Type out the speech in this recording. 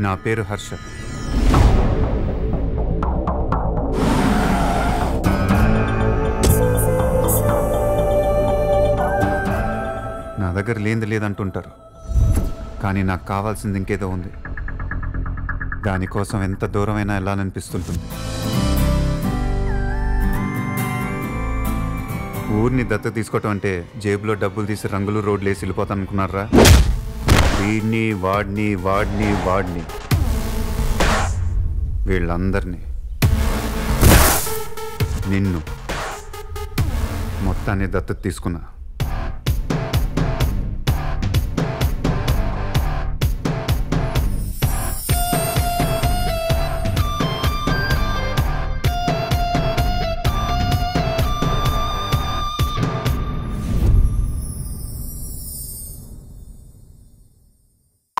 నా పేరు హర్ష. నా దగ్గర లేనిది లేదంటుంటారు, కానీ నాకు కావాల్సింది ఇంకేదో ఉంది. దానికోసం ఎంత దూరమైనా వెళ్ళాలనిపిస్తుంటుంది. ఊరిని దత్తత తీసుకోవటం అంటే జేబులో డబ్బులు తీసి రంగులు రోడ్లు వేసి వెళ్ళిపోతాను అనుకున్నారా? వీడిని వాడిని వాడిని వాడిని వీళ్ళందరినీ, నిన్ను మొత్తాన్ని దత్తత తీసుకున్నా.